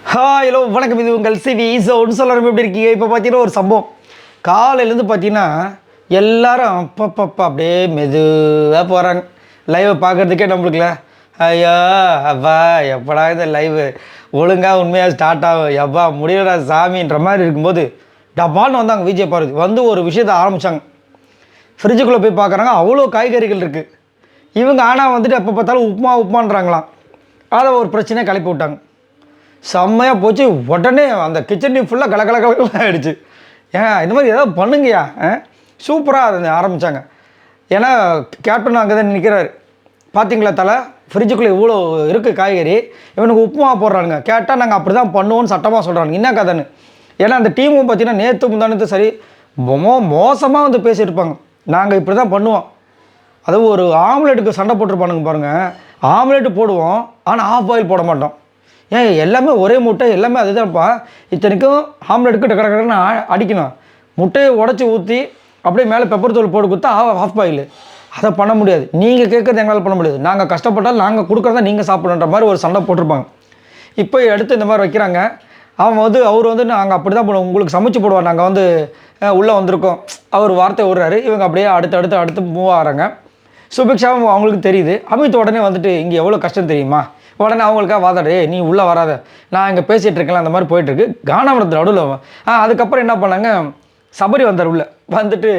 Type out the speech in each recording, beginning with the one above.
Hello வணக்கம், இது உங்கள் சிவி. ஒன்று சொல்லணும், எப்படி இருக்கீங்க? இப்போ பார்த்தீங்கன்னா ஒரு சம்பவம் காலையிலேருந்து பார்த்தீங்கன்னா எல்லாரும் அப்பப்பப்பா அப்படியே மெதுவாக போகிறாங்க லைவை பார்க்குறதுக்கே. நம்மளுக்குல ஐயா அப்பா எப்படா இந்த லைவு ஒழுங்காக உண்மையாக ஸ்டார்ட் ஆகும், எப்பா முடியலடா சாமின்ற மாதிரி இருக்கும்போது டப்பான்னு வந்தாங்க விஜய் பார்வதி. வந்து ஒரு விஷயத்தை ஆரம்பித்தாங்க. ஃப்ரிட்ஜுக்குள்ளே போய் பார்க்குறாங்க, அவ்வளோ காய்கறிகள் இருக்குது. இவங்க ஆனால் வந்துட்டு எப்போ பார்த்தாலும் உப்புமான்றாங்களாம். அதை ஒரு பிரச்சனையை கிளப்பி விட்டாங்க. செம்மையாக போச்சு. உடனே அந்த கிச்சன் டீம் ஃபுல்லாக கலகலகலாம் ஆகிடுச்சு. ஏன் இந்த மாதிரி ஏதாவது பண்ணுங்கய்யா, சூப்பராக அதை ஆரம்பித்தாங்க. ஏன்னா கேப்டன் அங்கே தான் நிற்கிறாரு. பார்த்தீங்களா தலை, ஃப்ரிட்ஜுக்குள்ளே இவ்வளோ இருக்குது காய்கறி, இவனுக்கு உப்புமா போடுறானுங்க. கேட்டால் நாங்கள் அப்படி தான் பண்ணுவோன்னு சட்டமாக சொல்கிறாங்க. என்ன கதைன்னு. ஏன்னா அந்த டீமும் பார்த்தீங்கன்னா நேற்று முந்தானத்து சரி மோசமாக வந்து பேசியிருப்பாங்க. நாங்கள் இப்படி தான் பண்ணுவோம். அதுவும் ஒரு ஆம்லேட்டுக்கு சண்டை போட்டிருப்பானுங்க பாருங்கள். ஆம்லேட்டு போடுவோம், ஆனால் ஆஃப் பாயில் போட மாட்டோம். ஏன் எல்லாமே ஒரே முட்டை, எல்லாமே அதுதான்ப்பா. இத்தனைக்கும் ஆம்லேட்டுக்கு டக்கடன்னு அடிக்கணும். முட்டையை உடச்சி ஊற்றி அப்படியே மேலே பெப்பர் தூள் போட்டு கொடுத்தா ஆஃப் பாயில். அதை பண்ண முடியாது. நீங்கள் கேட்குறது எங்களால் பண்ண முடியாது. நாங்கள் கஷ்டப்பட்டால் நாங்கள் கொடுக்குறதா நீங்கள் சாப்பிடணுன்ற மாதிரி ஒரு சண்டை போட்டிருப்பாங்க. இப்போ எடுத்து இந்த மாதிரி வைக்கிறாங்க. அவர் வந்து நாங்கள் அப்படி தான் போடுவோம், உங்களுக்கு சமைச்சு போடுவார், நாங்கள் வந்து உள்ளே வந்திருக்கோம் அவர் வார்த்தை விடுறாரு. இவங்க அப்படியே அடுத்து மூவ் ஆகிறாங்க. சுபிக்ஷாவும் அவங்களுக்கு தெரியுது. அமித் உடனே வந்துட்டு இங்கே எவ்வளோ கஷ்டம் தெரியுமா, உடனே அவங்களுக்காக வாதாடு, நீ உள்ளே வராத, நான் இங்கே பேசிகிட்டு இருக்கேன், அந்த மாதிரி போயிட்டுருக்கு. கானாமரத்தில் நடுவில். அதுக்கப்புறம் என்ன பண்ணாங்க, சபரி வந்தார் உள்ளே. வந்துட்டு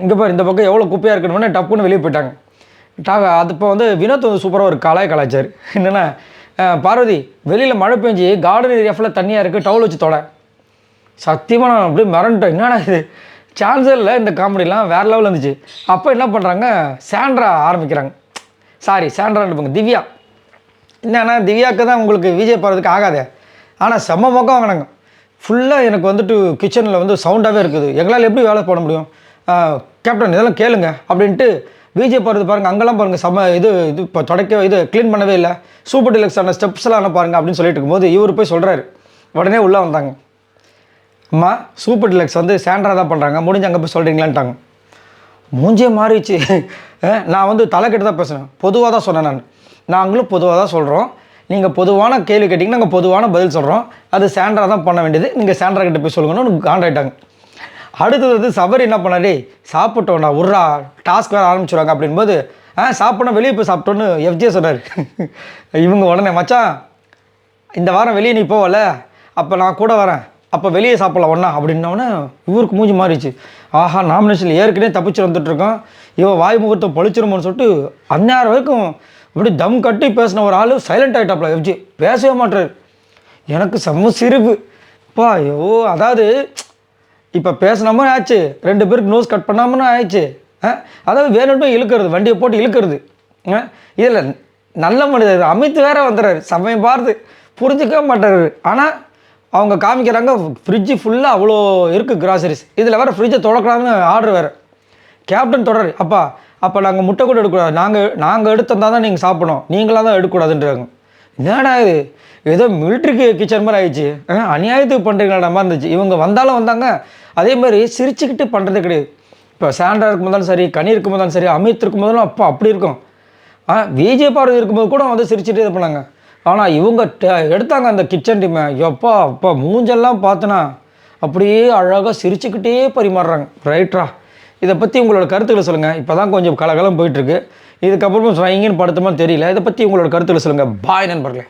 இங்கே பாரு, இந்த பக்கம் எவ்வளோ குப்பையாக இருக்கணும்னு டப்புன்னு வெளியே போயிட்டாங்க. அது இப்போ வந்து வினோத் வந்து சூப்பராக ஒரு கலாய்ச்சார். என்னென்னா, பார்வதி வெளியில் மழை பெஞ்சு கார்டன் ஏரியா ஃபுல்லாக தண்ணியாக இருக்குது, டவுல் வச்சு தொட. சத்தியமாக நான் அப்படியே மிரண்டேன். என்னடா இது, சான்ஸே இல்லை. இந்த காமெடிலாம் வேறு லெவலில் இருந்துச்சு. அப்போ என்ன பண்ணுறாங்க, சாண்ட்ரா ஆரம்பிக்கிறாங்க. சாண்ட்ரான்னு இருப்பாங்க, திவ்யா. என்னன்னா திவ்யாவுக்கு தான் உங்களுக்கு விஜய் போகிறதுக்கு ஆகாதே, ஆனால் செம்ம மொக்கம் வாங்கினாங்க. ஃபுல்லாக எனக்கு வந்துட்டு கிச்சனில் வந்து சவுண்டாகவே இருக்குது, எங்களால் எப்படி வேலை போட முடியும், கேப்டன் இதெல்லாம் கேளுங்க அப்படின்ட்டு. விஜய் போகிறது பாருங்கள், அங்கெல்லாம் பாருங்கள் செம்ம இது இப்போ க்ளீன் பண்ணவே இல்லை, சூப்பர் டிலக்ஸான ஸ்டெப்ஸ்லாம் பாருங்கள் அப்படின்னு சொல்லிட்டு இருக்கும்போது இவர் போய் சொல்கிறாரு. உடனே உள்ளே வந்தாங்க. அம்மா சூப்பர் டிலக்ஸ் வந்து சாண்ட்ரா தான் பண்ணுறாங்க, முடிஞ்சு அங்கே போய் சொல்கிறீங்களான்ட்டாங்க. மூஞ்சே மாறிடுச்சு. நான் வந்து தலைக்கிட்ட தான் பேசுகிறேன், பொதுவாக தான் சொன்னேன். நாங்களும் பொதுவாக தான் சொல்கிறோம், நீங்கள் பொதுவான கேள்வி கேட்டிங்கன்னா நாங்கள் பொதுவான பதில் சொல்கிறோம், அது சாண்ட்ரா தான் பண்ண வேண்டியது, நீங்கள் சாண்ட்ரா கிட்ட போய் சொல்லுங்கன்னு காண்டாயிட்டாங்க. அடுத்தது வந்து சபரி என்ன பண்ணாடே, சாப்பிட்டோண்ணா உர்ரா டாஸ்க் வேறு ஆரம்பிச்சுருவாங்க அப்படின்போது சாப்பிட்டோன்னா வெளியே போய் சாப்பிட்டோன்னு எஃப்ஜே சொன்னார். இவங்க உடனே மச்சான் இந்த வாரம் வெளியே நீ போகல, அப்போ நான் கூட வரேன், அப்போ வெளியே சாப்பிடலாம் ஒன்றா அப்படின்னோடனே இவருக்கு மூஞ்சி மாறிச்சு. ஆஹா, நாமினேஷனில் ஏற்கனவே தப்பிச்சு வந்துட்டுருக்கோம், இவன் வாய் முகூர்த்தம் பழிச்சிருமோன்னு சொல்லிட்டு அந்நேரம் வரைக்கும் இப்படி தம் கட்டி பேசின ஒரு ஆள் சைலண்ட் ஆகிட்டாப்ல. எஃப்ஜி பேசவே மாட்டார். எனக்கு செம்ம சிரிப்பு. பா ஐயோ, அதாவது இப்போ பேசின மாதிரி ஆச்சு, 2 பேருக்கு நோஸ் கட் பண்ணாமன்னு ஆயிடுச்சு. அதாவது வேணும்னு இழுக்கிறது, வண்டியை போட்டு இழுக்கிறது. இதில் நல்ல மனிதர் அமித் வேற வந்துடுறாரு, சமயம் பார்த்து புரிஞ்சிக்கவே மாட்டார். ஆனால் அவங்க காமிக்கிறாங்க ஃப்ரிட்ஜு ஃபுல்லாக அவ்வளோ இருக்குது கிராசரிஸ், இதில் வேறு ஃப்ரிட்ஜை தொடக்கூடாதுன்னு ஆர்டர் வேறு. கேப்டன் தொடர், அப்போ நாங்கள் முட்டை கூட எடுக்கக்கூடாது, நாங்கள் எடுத்திருந்தா தான் நீங்கள் சாப்பிடணும், நீங்களாக தான் எடுக்கக்கூடாதுன்றாங்க. என்னடா இது, ஏதோ மிலிட்ரிக்கு கிச்சன் மாதிரி ஆயிடுச்சு, அநியாயத்துக்கு பண்ணுறீங்களா மாதிரி இருந்துச்சு. இவங்க வந்தாங்க, அதே மாதிரி சிரிச்சுக்கிட்டு பண்ணுறதே கிடையாது. இப்போ சாண்ட்ரா இருக்கும் போதாலும் சரி, கனி இருக்கும் போதாலும் சரி, அமித் இருக்கும் போதாலும் அப்படி இருக்கும். விஜய் பார்வதி இருக்கும்போது கூட வந்து சிரிச்சுட்டு இது பண்ணாங்க. ஆனால் இவங்க எடுத்தாங்க அந்த கிச்சன் டீமை, அப்பா மூஞ்செல்லாம் பார்த்தனா அப்படியே அழகாக சிரிச்சுக்கிட்டே பரிமாறுறாங்க. ரைட்ரா, இதை பற்றி உங்களோட கருத்துக்களை சொல்லுங்கள். இப்போ தான் கொஞ்சம் கலகலம் போயிட்டுருக்கு, இதுக்கப்புறமும் ஸ்வைங்கன்னு படுத்துமா தெரியல. இதை பற்றி உங்களோட கருத்துக்களை சொல்லுங்கள். பாய் நண்பர்களே.